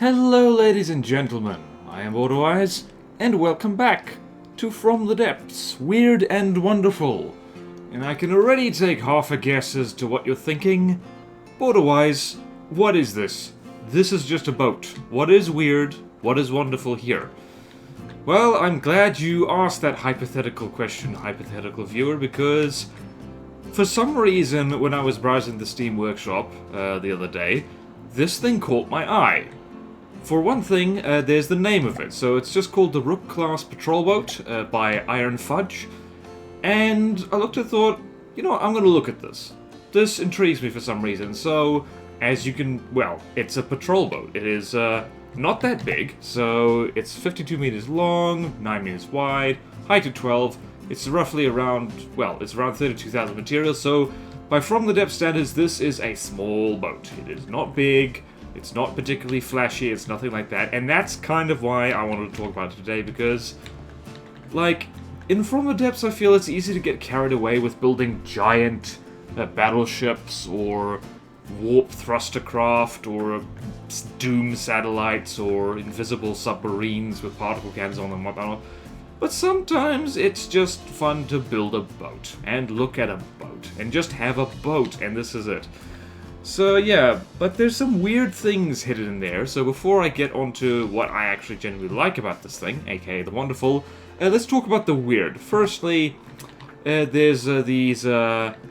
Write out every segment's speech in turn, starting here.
Hello ladies and gentlemen, I am BorderWise, and welcome back to From the Depths, Weird and Wonderful. And I can already take half a guess as to what you're thinking. BorderWise, what is this? This is just a boat. What is weird? What is wonderful here? Well, I'm glad you asked that hypothetical question, hypothetical viewer, because for some reason when I was browsing the Steam Workshop the other day, this thing caught my eye. For one thing, there's the name of it. So it's just called the Rook class patrol boat by IronFudge. And I looked and thought, you know what, I'm going to look at this. This intrigues me for some reason. So, as you can, well, it's a patrol boat. It is not that big. So it's 52 meters long, 9 meters wide, height of 12. It's roughly around, well, it's around 32,000 materials. So by From the Depths standards, this is a small boat. It is not big. It's not particularly flashy, it's nothing like that, and that's kind of why I wanted to talk about it today, because, like, in From the Depths I feel it's easy to get carried away with building giant battleships, or warp thruster craft, or doom satellites, or invisible submarines with particle cannons on them, whatnot. But sometimes it's just fun to build a boat, and look at a boat, and just have a boat, and this is it. So yeah, but there's some weird things hidden in there, so before I get onto what I actually genuinely like about this thing, aka the wonderful, let's talk about the weird. Firstly, there's these turrets.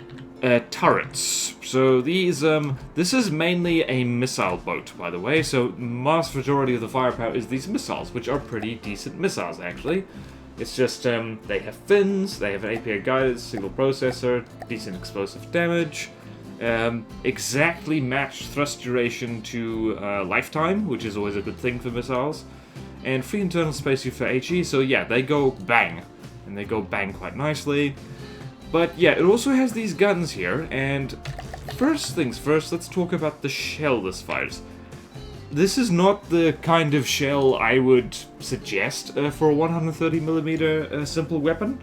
So these, this is mainly a missile boat, by the way, so mass majority of the firepower is these missiles, which are pretty decent missiles, actually. It's just, they have fins, they have an API guided, single processor, decent explosive damage, exactly matched thrust duration to lifetime, which is always a good thing for missiles, and free internal space for HE, so yeah, they go bang, and they go bang quite nicely. But yeah, it also has these guns here, and first things first, let's talk about the shell this fires. This is not the kind of shell I would suggest for a 130mm simple weapon,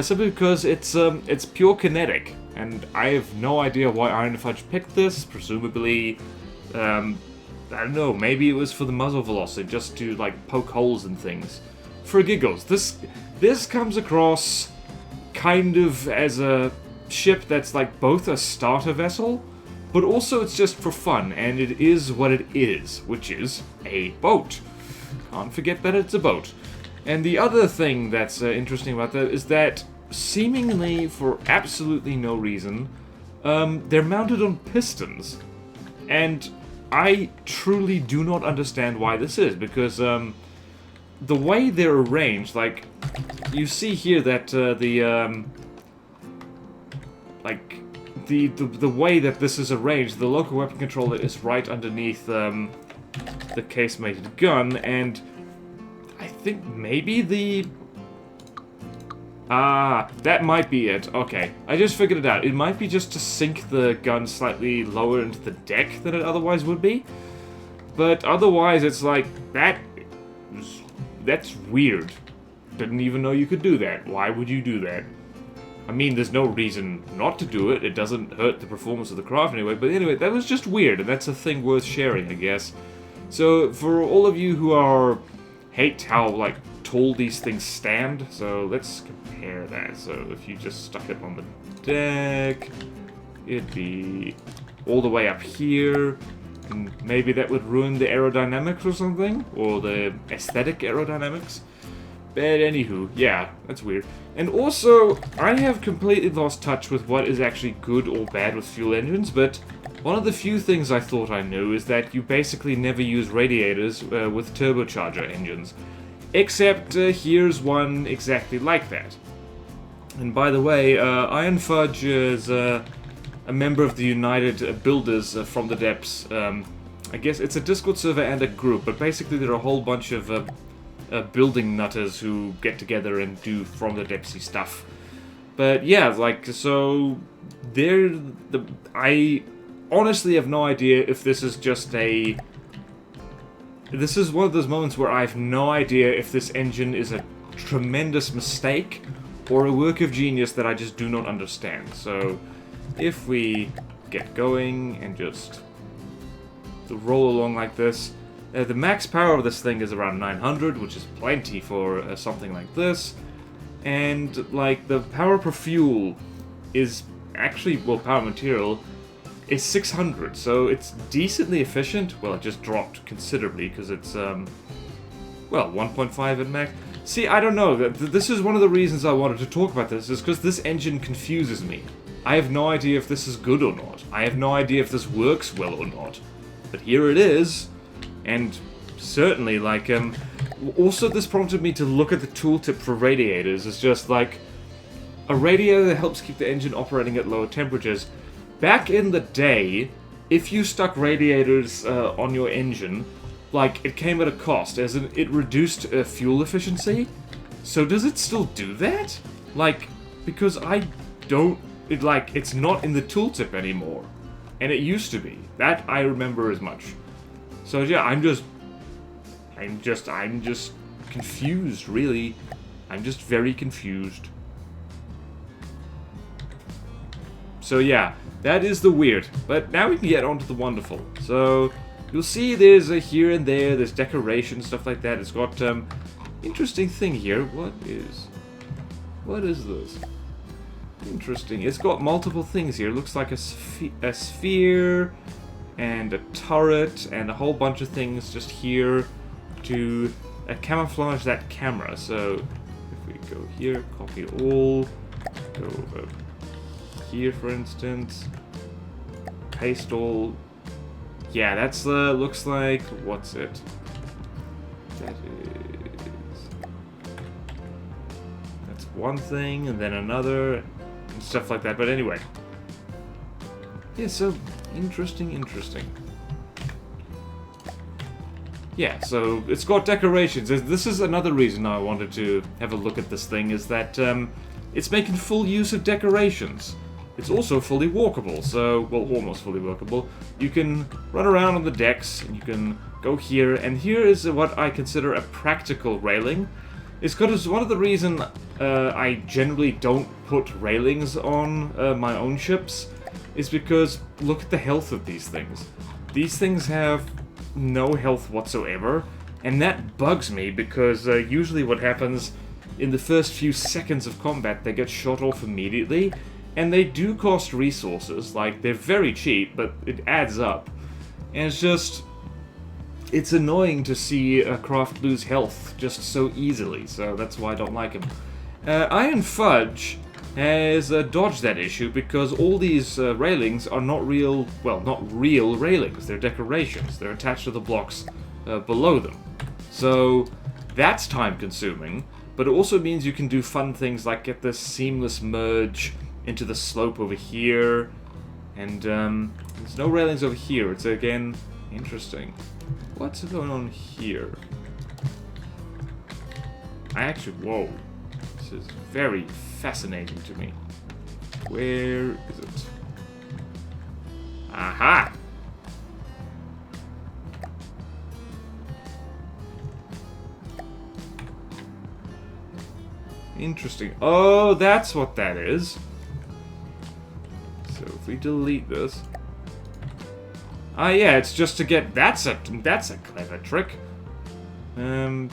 simply because it's pure kinetic. And I have no idea why IronFudge picked this. Presumably, I don't know, maybe it was for the muzzle velocity, just to, like, poke holes in things. For giggles, this comes across kind of as a ship that's, like, both a starter vessel, but also it's just for fun, and it is what it is, which is a boat. Can't forget that it's a boat. And the other thing that's interesting about that is that seemingly for absolutely no reason, they're mounted on pistons. And I truly do not understand why this is, because the way they're arranged, like, you see here that the way that this is arranged, the local weapon controller is right underneath the casemated gun, and I think maybe the... that might be it. Okay, I just figured it out. It might be just to sink the gun slightly lower into the deck than it otherwise would be. But otherwise, it's like, that's weird. Didn't even know you could do that. Why would you do that? I mean, there's no reason not to do it. It doesn't hurt the performance of the craft anyway. But anyway, that was just weird, and that's a thing worth sharing, I guess. So, for all of you who hate how, like, tall these things stand, so let's compare that. So if you just stuck it on the deck, it'd be all the way up here, and maybe that would ruin the aerodynamics or something, or the aesthetic aerodynamics. But anywho, yeah, that's weird. And also, I have completely lost touch with what is actually good or bad with fuel engines, but one of the few things I thought I knew is that you basically never use radiators with turbocharger engines. Except here's one exactly like that. And by the way, IronFudge is a member of the United Builders From the Depths. I guess it's a Discord server and a group, but basically there are a whole bunch of building nutters who get together and do From the Depthsy stuff. But yeah, like, so I honestly have no idea if this is just a... This is one of those moments where I have no idea if this engine is a tremendous mistake or a work of genius that I just do not understand. So, if we get going and just roll along like this, The max power of this thing is around 900, which is plenty for something like this. And, like, the power per fuel is actually, well, power material is 600, so it's decently efficient. Well, it just dropped considerably because it's, well, 1.5 at max. See, I don't know. This is one of the reasons I wanted to talk about this, is because this engine confuses me. I have no idea if this is good or not. I have no idea if this works well or not. But here it is. And certainly, like, also this prompted me to look at the tooltip for radiators. It's just, like, a radiator that helps keep the engine operating at lower temperatures. Back in the day, if you stuck radiators on your engine, like, it came at a cost, as in it reduced fuel efficiency. So does it still do that? Like, because I don't... it's not in the tooltip anymore. And it used to be. That I remember as much. So yeah, I'm just confused, really. I'm just very confused. So yeah, that is the weird. But now we can get on to the wonderful. So you'll see there's a here and there's decoration, stuff like that. It's got interesting thing here. What is this? Interesting. It's got multiple things here. It looks like a sphere and a turret and a whole bunch of things just here to camouflage that camera. So if we go here, copy all, go here for instance, paste all. Yeah, that's looks like, what's it? That's one thing and then another and stuff like that. But anyway, yeah, so interesting. Yeah, so it's got decorations. This is another reason I wanted to have a look at this thing, is that it's making full use of decorations. It's also fully walkable, so, well, almost fully walkable. You can run around on the decks, and you can go here, and here is what I consider a practical railing. It's because one of the reasons I generally don't put railings on my own ships is because look at the health of these things. These things have no health whatsoever, and that bugs me because usually what happens in the first few seconds of combat, they get shot off immediately, and they do cost resources. Like, they're very cheap, but it adds up. And it's just... it's annoying to see a craft lose health just so easily, so that's why I don't like him. IronFudge has dodged that issue because all these railings are not real, well, not real railings, they're decorations. They're attached to the blocks below them. So that's time consuming, but it also means you can do fun things like get this seamless merge into the slope over here, and there's no railings over here. It's again interesting. What's going on here? Whoa. This is very fascinating to me. Where is it? Aha! Interesting. Oh, that's what that is. So if we delete this... ah, yeah, it's just to get... That's a clever trick. I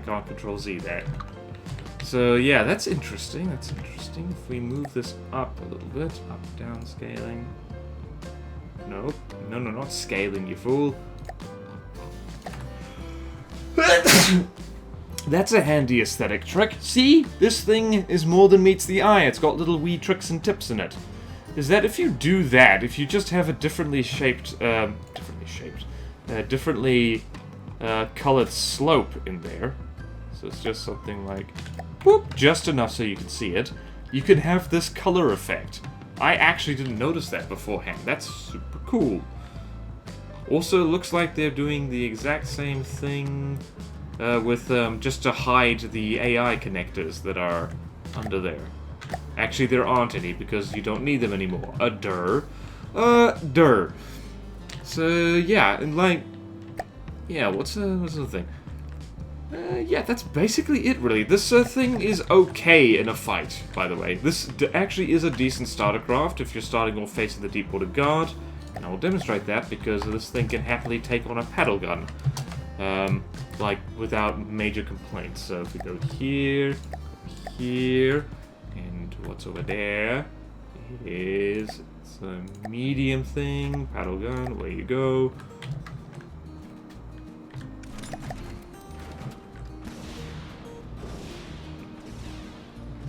can't control Z there. So yeah, that's interesting. That's interesting. If we move this up a little bit, up, down, scaling. Nope. No, not scaling, you fool. That's a handy aesthetic trick. See? This thing is more than meets the eye. It's got little wee tricks and tips in it. Is that if you do that, if you just have a differently colored slope in there, so it's just something like, whoop, just enough so you can see it, you can have this color effect. I actually didn't notice that beforehand. That's super cool. Also, it looks like they're doing the exact same thing with just to hide the AI connectors that are under there. Actually, there aren't any because you don't need them anymore. Dur. So yeah, and like, yeah, what's the thing? Yeah, that's basically it, really. This thing is okay in a fight, by the way. This actually is a decent starter craft if you're starting off facing the Deepwater Guard. And I will demonstrate that because this thing can happily take on a paddle gun. Like, without major complaints. So if we go here, here, and what's over there is a medium thing, paddle gun, away you go.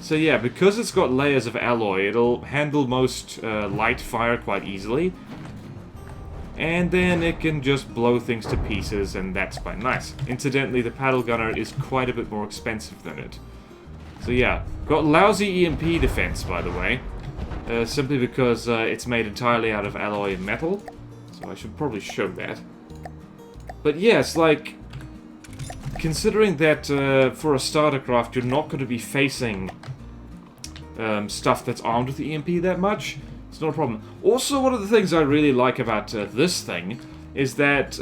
So yeah, because it's got layers of alloy, it'll handle most light fire quite easily. And then it can just blow things to pieces, and that's quite nice. Incidentally, the paddle gunner is quite a bit more expensive than it. So yeah, got lousy EMP defense, by the way. Simply because it's made entirely out of alloy and metal. So I should probably show that. But yes, like, considering that for a starter craft you're not going to be facing stuff that's armed with EMP that much, it's not a problem. Also, one of the things I really like about this thing is that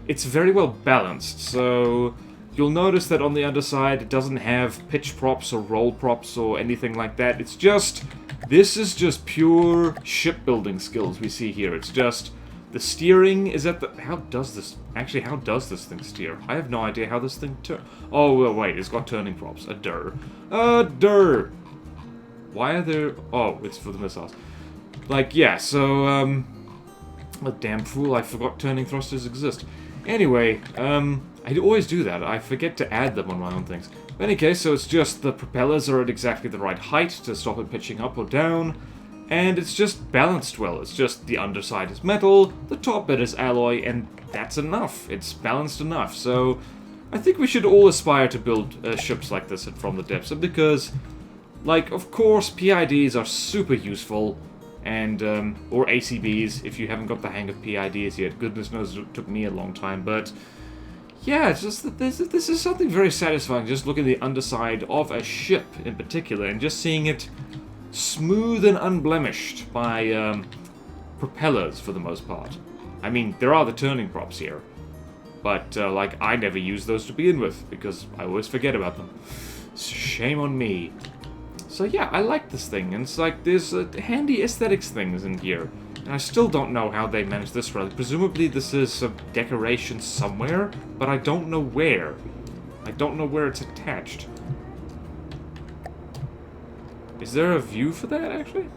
it's very well balanced. So you'll notice that on the underside it doesn't have pitch props or roll props or anything like that. It's just, this is just pure shipbuilding skills we see here. It's just, the steering is at the... How does this... Actually, how does this thing steer? I have no idea how this thing Oh, well, wait, it's got turning props. Why are there... Oh, it's for the missiles. Like, yeah, so, a damn fool, I forgot turning thrusters exist. Anyway, I always do that. I forget to add them on my own things. In any case, so it's just the propellers are at exactly the right height to stop it pitching up or down. And it's just balanced well. It's just the underside is metal, the top bit is alloy, and that's enough. It's balanced enough. So I think we should all aspire to build ships like this From the Depths. Because, like, of course, PIDs are super useful. And, or ACBs, if you haven't got the hang of PIDs yet. Goodness knows it took me a long time, but... Yeah, it's just that this is something very satisfying, just looking at the underside of a ship in particular, and just seeing it smooth and unblemished by propellers for the most part. I mean, there are the turning props here, but like, I never use those to begin with, because I always forget about them. Shame on me. So yeah, I like this thing, and it's like, there's handy aesthetics things in here. And I still don't know how they managed this relic. Presumably this is some decoration somewhere, but I don't know where. I don't know where it's attached. Is there a view for that, actually?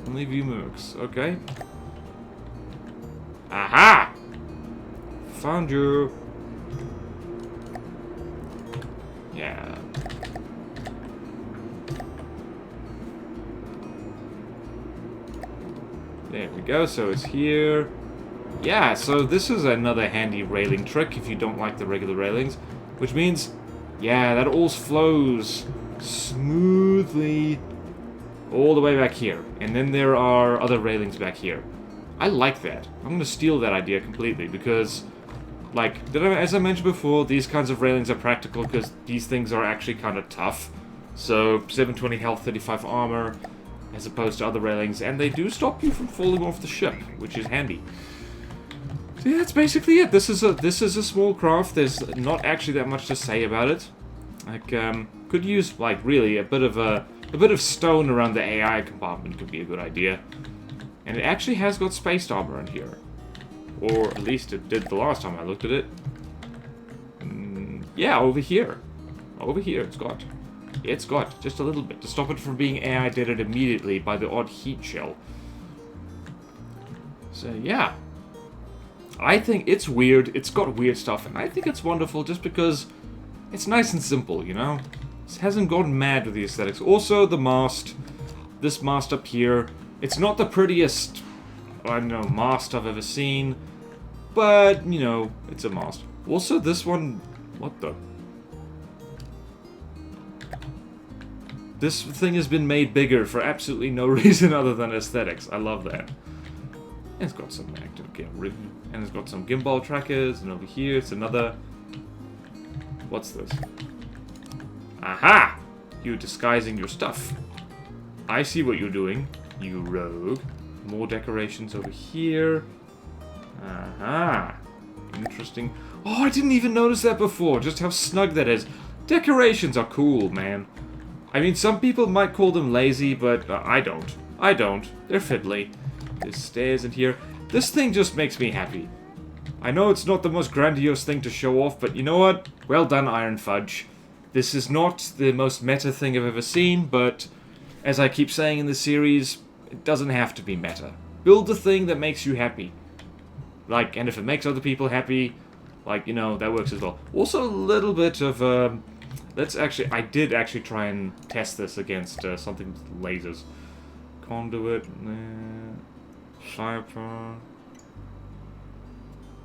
Only view mimics. Okay. Aha! Found you. Yeah. There we go, so it's here. Yeah, so this is another handy railing trick if you don't like the regular railings. Which means, yeah, that all flows smoothly all the way back here. And then there are other railings back here. I like that. I'm going to steal that idea completely because, like, as I mentioned before, these kinds of railings are practical because these things are actually kind of tough. So, 720 health, 35 armor... as opposed to other railings, and they do stop you from falling off the ship, which is handy. So yeah, that's basically it. This is a small craft. There's not actually that much to say about it. Like, could use, like, really a bit of stone around the AI compartment could be a good idea. And it actually has got spaced armor in here, or at least it did the last time I looked at it. Yeah, over here, it's got just a little bit to stop it from being AI deaded immediately by the odd heat shell. So yeah, I think it's weird. It's got weird stuff, and I think it's wonderful just because it's nice and simple, you know? It hasn't gone mad with the aesthetics. Also, the mast, this mast up here, it's not the prettiest, I don't know, mast I've ever seen, but, you know, it's a mast. Also, this one, what the... This thing has been made bigger for absolutely no reason other than aesthetics. I love that. And it's got some active camera, and it's got some gimbal trackers, and over here it's another... What's this? Aha! You're disguising your stuff. I see what you're doing, you rogue. More decorations over here. Aha! Interesting. Oh, I didn't even notice that before, just how snug that is. Decorations are cool, man. I mean, some people might call them lazy, but I don't. They're fiddly. There's stairs in here. This thing just makes me happy. I know it's not the most grandiose thing to show off, but you know what? Well done, IronFudge. This is not the most meta thing I've ever seen, but as I keep saying in the series, it doesn't have to be meta. Build the thing that makes you happy. Like, and if it makes other people happy, like, you know, that works as well. Also, a little bit of, I did actually try and test this against something with lasers. Conduit, Cypher.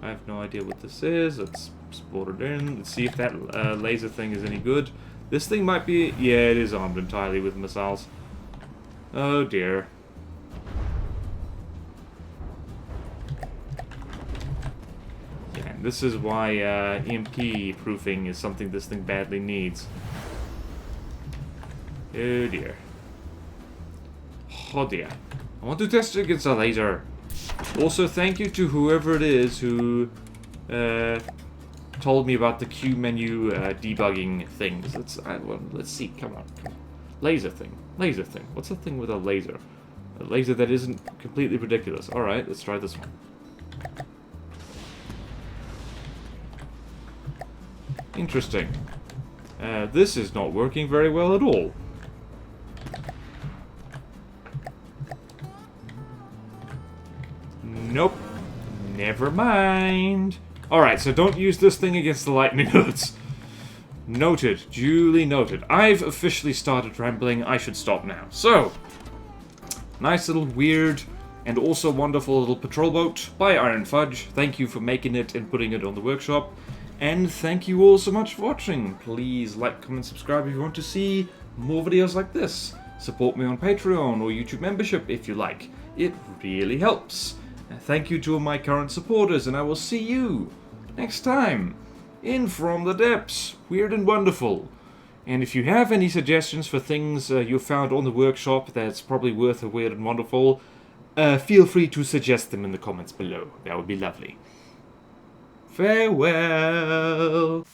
I have no idea what this is. Let's sport it in. Let's see if that laser thing is any good. This thing might be... Yeah, it is armed entirely with missiles. Oh dear. Yeah, and this is why EMP proofing is something this thing badly needs. Oh dear. Oh dear. I want to test it against a laser. Also, thank you to whoever it is who told me about the Q menu debugging things. Let's see. Come on. Laser thing. Laser thing. What's a thing with a laser? A laser that isn't completely ridiculous. Alright, let's try this one. Interesting. This is not working very well at all. Nope. Never mind. Alright, so don't use this thing against the lightning hoods. Noted. Duly noted. I've officially started rambling. I should stop now. So, nice little weird and also wonderful little patrol boat by IronFudge. Thank you for making it and putting it on the workshop. And thank you all so much for watching. Please like, comment, subscribe if you want to see more videos like this. Support me on Patreon or YouTube membership if you like. It really helps. Thank you to all my current supporters, and I will see you next time in From the Depths, Weird and Wonderful. And if you have any suggestions for things you found on the workshop that's probably worth a Weird and Wonderful, feel free to suggest them in the comments below. That would be lovely. Farewell!